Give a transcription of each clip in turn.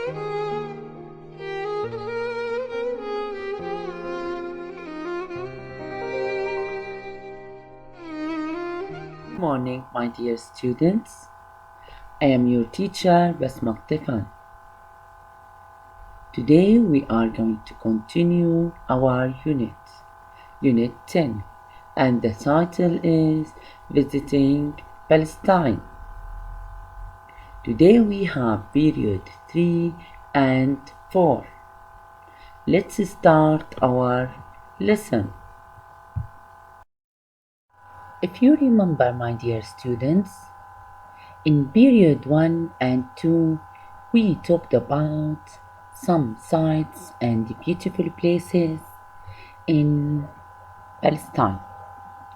Good morning, my dear students. I am your teacher, Basma Tefan. Today we are going to continue our Unit 10, and the title is Visiting Palestine. Today we have period 3 and 4. Let's start our lesson. If you remember, my dear students, in period 1 and 2, we talked about some sites and beautiful places in Palestine.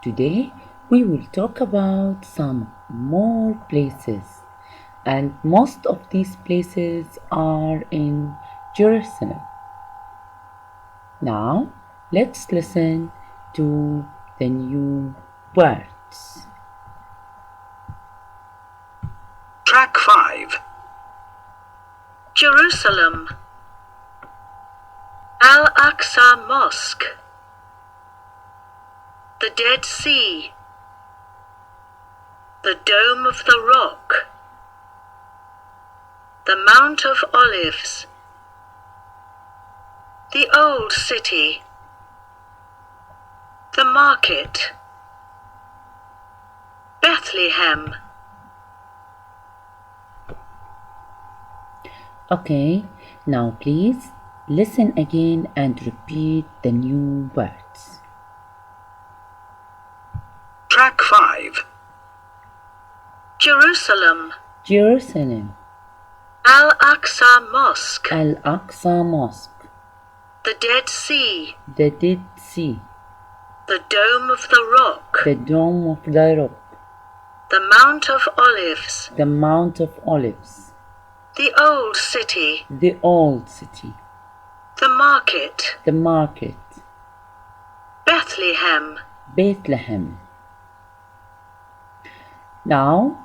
Today, we will talk about some more places, and most of these places are in Jerusalem. Now, let's listen to the new words. Track 5. Jerusalem. Al-Aqsa Mosque. The Dead Sea. The Dome of the Rock. The Mount of Olives. The Old City. The Market. Bethlehem. Okay, now please listen again and repeat the new words. Track 5. Jerusalem. Jerusalem. Al-Aqsa Mosque. Al-Aqsa Mosque. The Dead Sea. The Dead Sea. The Dome of the Rock. The Dome of the Rock. The Mount of Olives. The Mount of Olives. The Old City. The Old City. The Market. The Market. Bethlehem. Bethlehem. Now,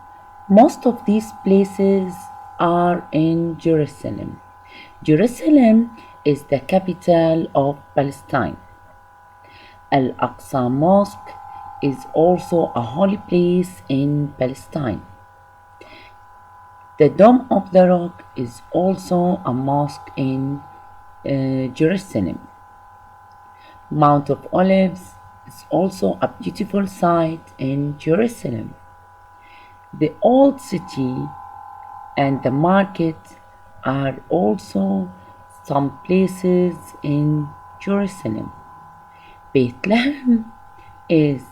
most of these places are in Jerusalem. Jerusalem is the capital of Palestine. Al-Aqsa Mosque is also a holy place in Palestine. The Dome of the Rock is also a mosque in Jerusalem. Mount of Olives is also a beautiful site in Jerusalem. The Old City and the Market are also some places in Jerusalem. Bethlehem is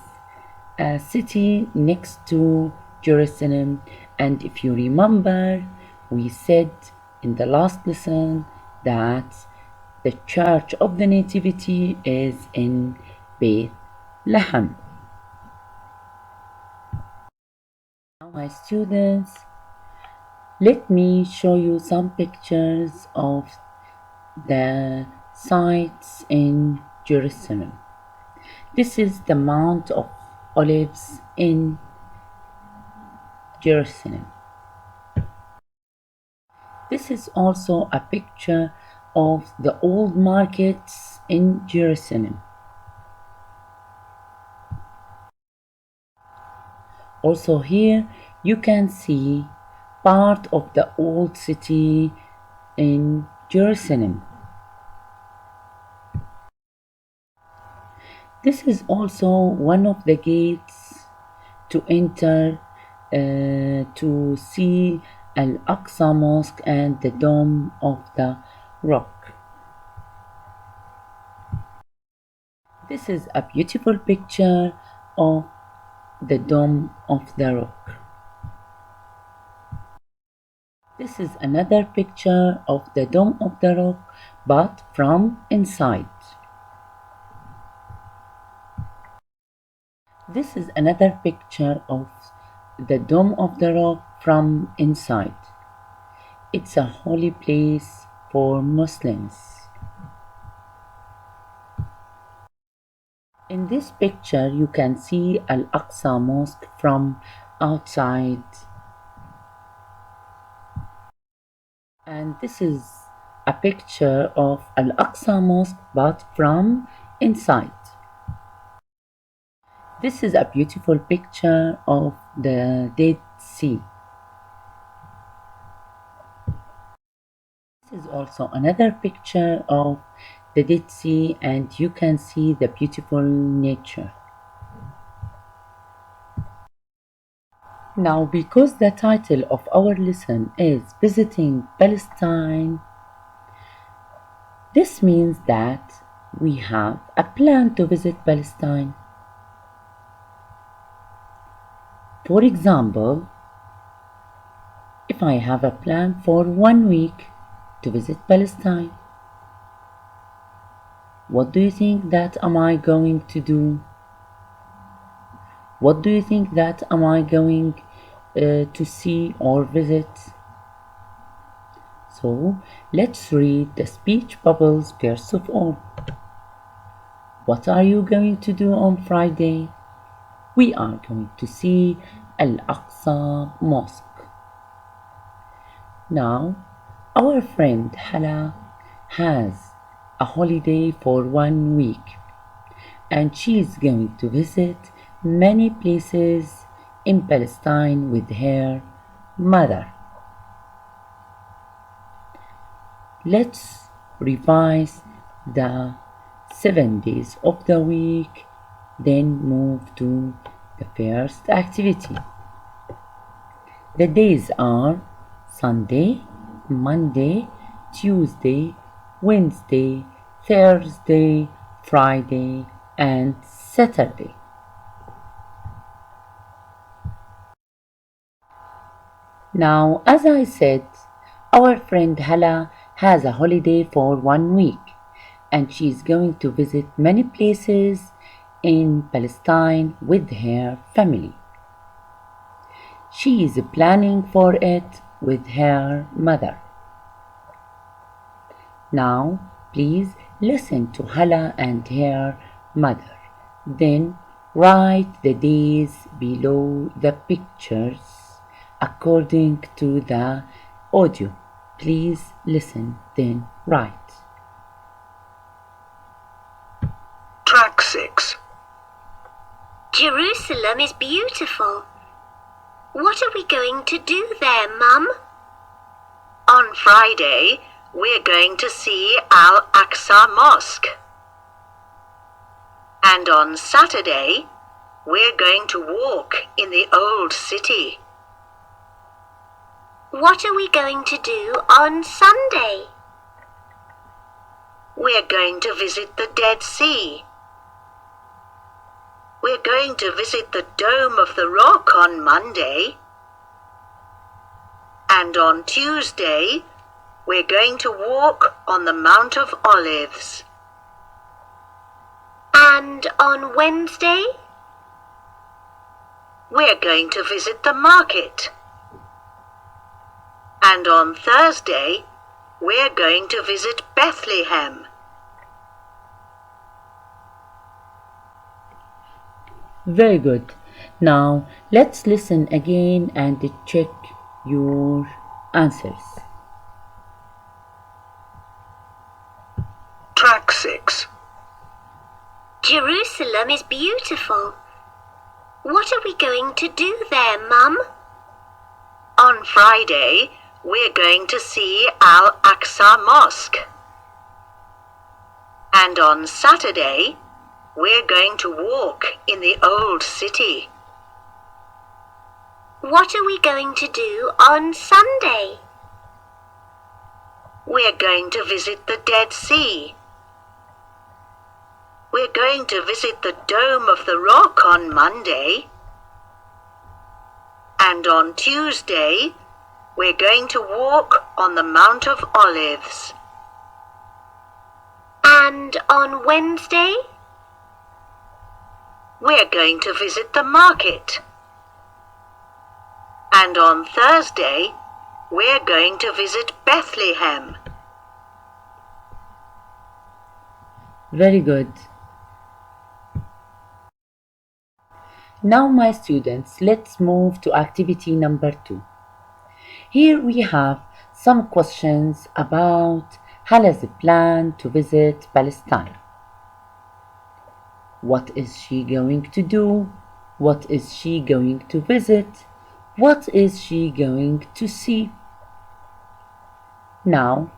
a city next to Jerusalem, and if you remember, we said in the last lesson that the Church of the Nativity is in Bethlehem. Now, my students, let me show you some pictures of the sites in Jerusalem. This is the Mount of Olives in Jerusalem. This is also a picture of the old markets in Jerusalem. Also here you can see part of the old city in Jerusalem. This is also one of the gates to enter to see Al-Aqsa Mosque and the Dome of the Rock. This is a beautiful picture of the Dome of the Rock. This is another picture of the Dome of the Rock, but from inside. This is another picture of the Dome of the Rock from inside. It's a holy place for Muslims. In this picture, you can see Al-Aqsa Mosque from outside. And this is a picture of Al-Aqsa Mosque, but from inside. This is a beautiful picture of the Dead Sea. This is also another picture of the Dead Sea, and you can see the beautiful nature. Now, because the title of our lesson is Visiting Palestine, this means that we have a plan to visit Palestine. For example, if I have a plan for 1 week to visit Palestine, what do you think that am I going to do? What do you think that am I going to see or visit? So let's read the speech bubbles first of all. What are you going to do on Friday? We are going to see Al-Aqsa Mosque. Now, our friend Hala has a holiday for 1 week, and she is going to visit many places in Palestine with her mother. Let's revise the 7 days of the week, then move to the first activity. The days are Sunday, Monday, Tuesday, Wednesday, Thursday, Friday, and Saturday. Now, as I said, our friend Hala has a holiday for 1 week, and she's going to visit many places in Palestine with her family. She is planning for it with her mother. Now, please listen to Hala and her mother. Then write the days below the pictures according to the audio. Please listen, then write. Track 6. Jerusalem is beautiful. What are we going to do there, Mum? On Friday, we're going to see Al-Aqsa Mosque. And on Saturday, we're going to walk in the old city. What are we going to do on Sunday? We're going to visit the Dead Sea. We're going to visit the Dome of the Rock on Monday. And on Tuesday, we're going to walk on the Mount of Olives. And on Wednesday? We're going to visit the market. And on Thursday, we're going to visit Bethlehem. Very good. Now, let's listen again and check your answers. Track 6. Jerusalem is beautiful. What are we going to do there, Mum? On Friday, we're going to see Al-Aqsa Mosque. And on Saturday, we're going to walk in the old city. What are we going to do on Sunday? We're going to visit the Dead Sea. We're going to visit the Dome of the Rock on Monday. And on Tuesday, we're going to walk on the Mount of Olives. And on Wednesday? We're going to visit the market. And on Thursday, we're going to visit Bethlehem. Very good. Now, my students, let's move to activity number 2. Here we have some questions about Hala's plan to visit Palestine. What is she going to do? What is she going to visit? What is she going to see? Now,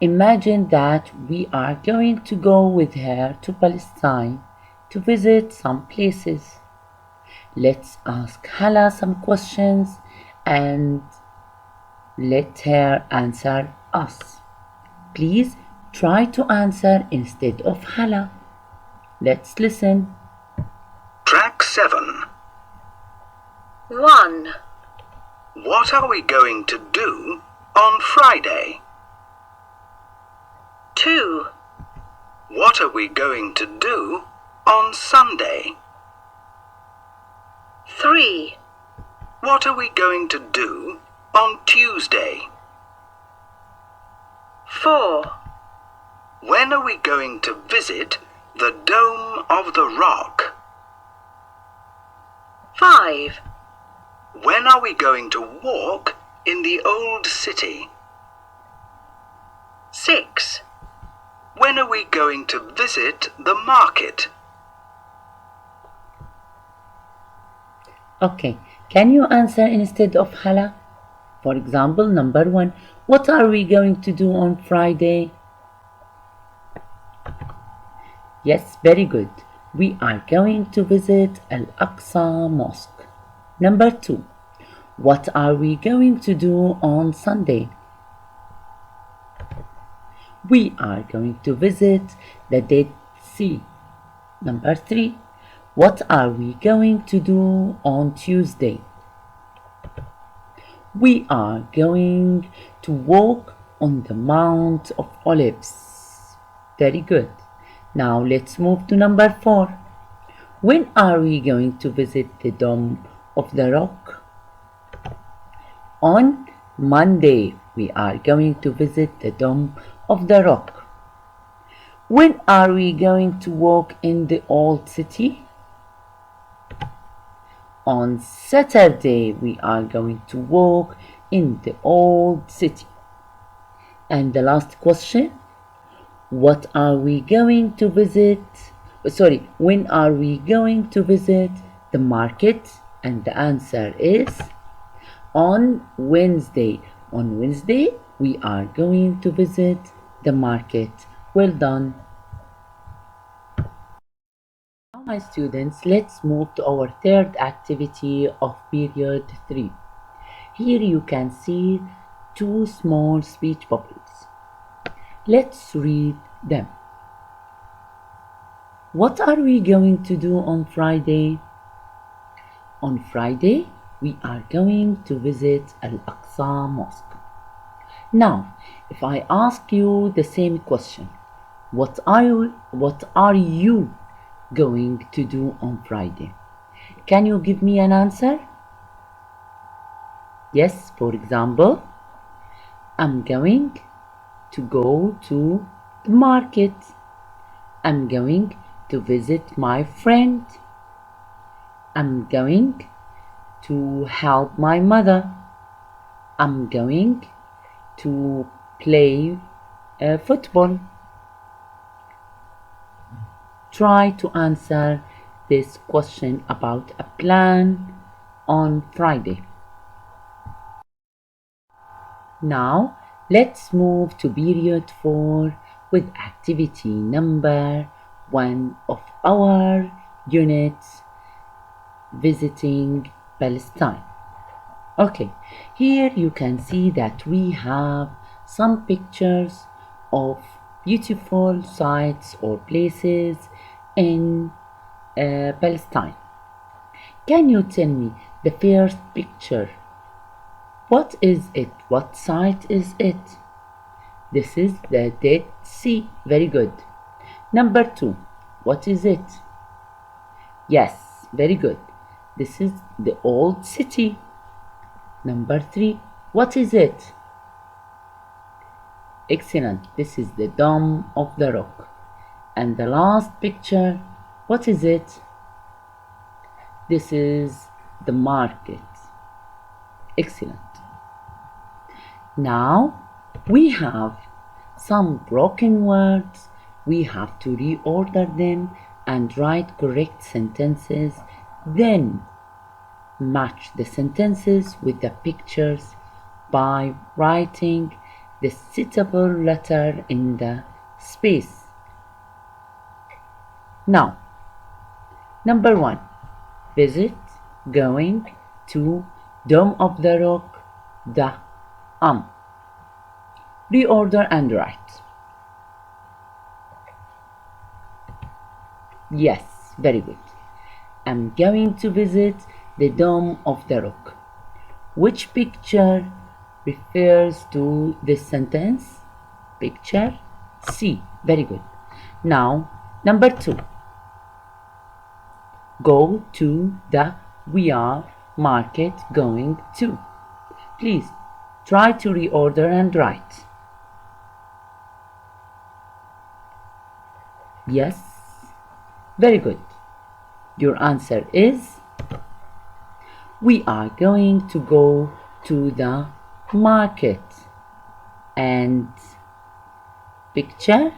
imagine that we are going to go with her to Palestine to visit some places. Let's ask Hala some questions and let her answer us. Please try to answer instead of Hala. Let's listen. Track 7. 1, What are we going to do on Friday? 2, What are we going to do on Sunday? 3, What are we going to do on Tuesday? 4, When are we going to visit the Dome of the Rock? 5, When are we going to walk in the old city? 6, When are we going to visit the market? Okay, can you answer instead of Hala? For example, number 1, what are we going to do on Friday? Yes, very good. We are going to visit Al-Aqsa Mosque. Number 2, what are we going to do on Sunday? We are going to visit the Dead Sea. Number 3, what are we going to do on Tuesday? We are going to walk on the Mount of Olives. Very good. Now let's move to number 4. When are we going to visit the Dome of the Rock? On Monday, we are going to visit the Dome of the Rock. When are we going to walk in the Old City? On Saturday, we are going to walk in the Old City. And the last question, what are we going to visit? When are we going to visit the market? And the answer is on Wednesday. On Wednesday, we are going to visit the market. Well done. Now, my students, let's move to our third activity of period 3. Here you can see 2 small speech bubbles. Let's read them. What are we going to do on Friday? On Friday, we are going to visit Al-Aqsa Mosque. Now, if I ask you the same question, what are you going to do on Friday? Can you give me an answer? Yes, for example, I'm going to go to the market. I'm going to visit my friend. I'm going to help my mother. I'm going to play football. Try to answer this question about a plan on Friday. Now, let's move to period 4 with activity number 1 of our units, visiting Palestine. Okay, here you can see that we have some pictures of beautiful sites or places in Palestine. Can you tell me the first picture? What is it? What site is it? This is the Dead Sea. Very good. Number 2, what is it? Yes, very good. This is the Old City. Number 3, what is it? Excellent. This is the Dome of the Rock. And the last picture, what is it? This is the market. Excellent. Now we have some broken words. We have to reorder them and write correct sentences, then match the sentences with the pictures by writing the suitable letter in the space. Now, number 1, visit, going to, Dome of the Rock, the, reorder and write. Yes, very good. I'm going to visit the Dome of the Rock. Which picture refers to this sentence? Picture C. Very good. Now, number 2. Go to the, we are, market, going to. Please try to reorder and write. Yes, very good. Your answer is, we are going to go to the market. And picture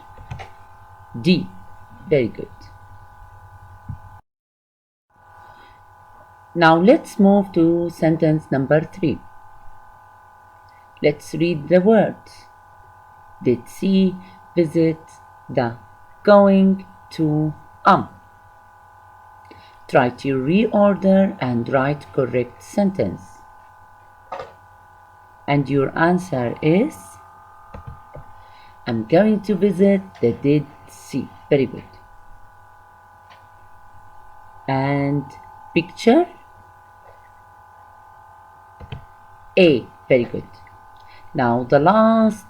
D. Very good. Now let's move to sentence number 3. Let's read the words. Did she visit the, going to, Try to reorder and write correct sentence. And your answer is, I'm going to visit the Dead Sea. Very good. And picture A. Very good. Now the last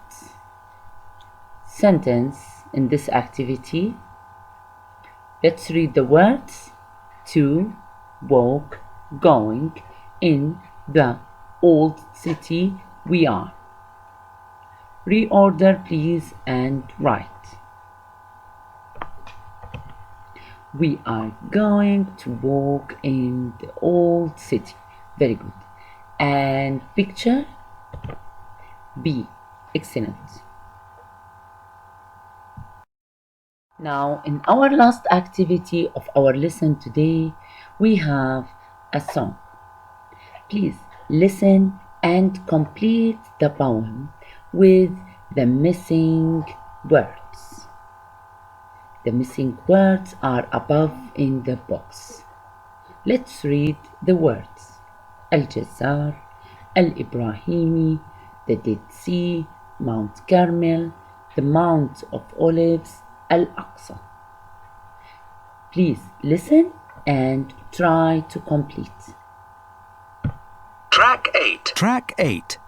sentence in this activity. Let's read the words. To, walk, going, in the old city we are. Reorder please and write. We are going to walk in the old city. Very good. And picture B. Excellent. Now, in our last activity of our lesson today, we have a song. Please listen and complete the poem with the missing words. The missing words are above in the box. Let's read the words. Al-Jazar, Al-Ibrahimi, the Dead Sea, Mount Carmel, the Mount of Olives, Al-Aqsa. Please listen and try to complete. Track 8. Track 8.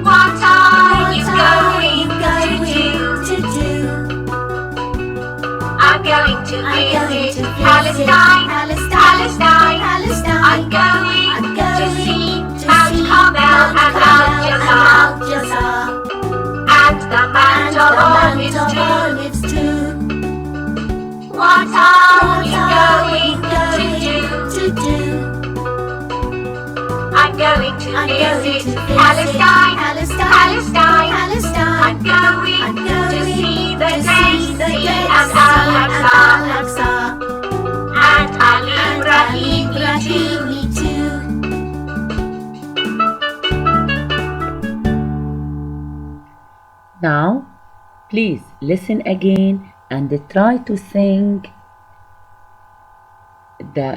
What are you going to do? I'm going to visit Palestine. I'm going to see Mount Carmel and Al-Jazar. And the Mount of Olives too. What are you going to do? I'm going to visit Palestine. I'm going to see the Dead Sea and Al-Aqsa. And Al-Ibrahimi too. Now, please listen again and try to sing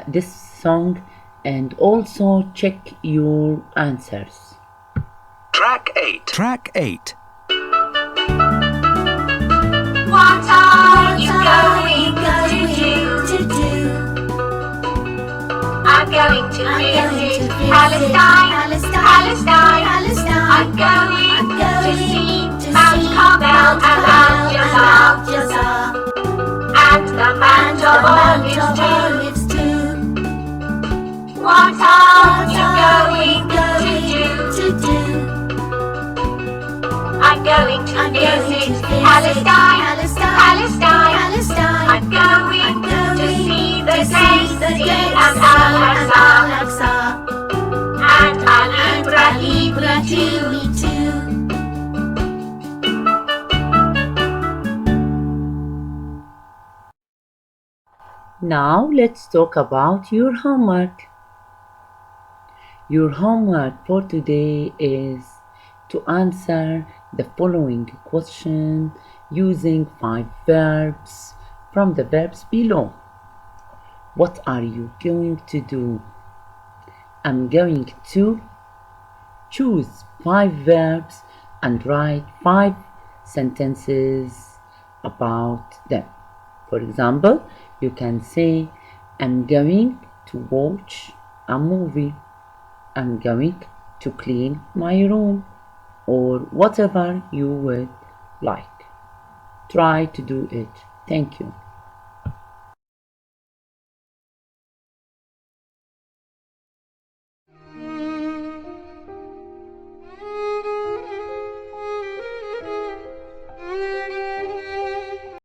this song and also check your answers. Track 8. Track 8. What are you going to do? I'm going to visit Palestine. I'm going to see Mount Carmel and Al-Jazar. And the Mount of Olives too. What are you going to do? I'm going to visit Palestine. I'm going to see the Dead Sea and Al-Aqsa. And Al-Ibrahimi do, me too. Now let's talk about your homework. Your homework for today is to answer the following question using 5 verbs from the verbs below. What are you going to do? I'm going to choose 5 verbs and write 5 sentences about them. For example, you can say, I'm going to watch a movie. I'm going to clean my room, or whatever you would like. Try to do it. Thank you.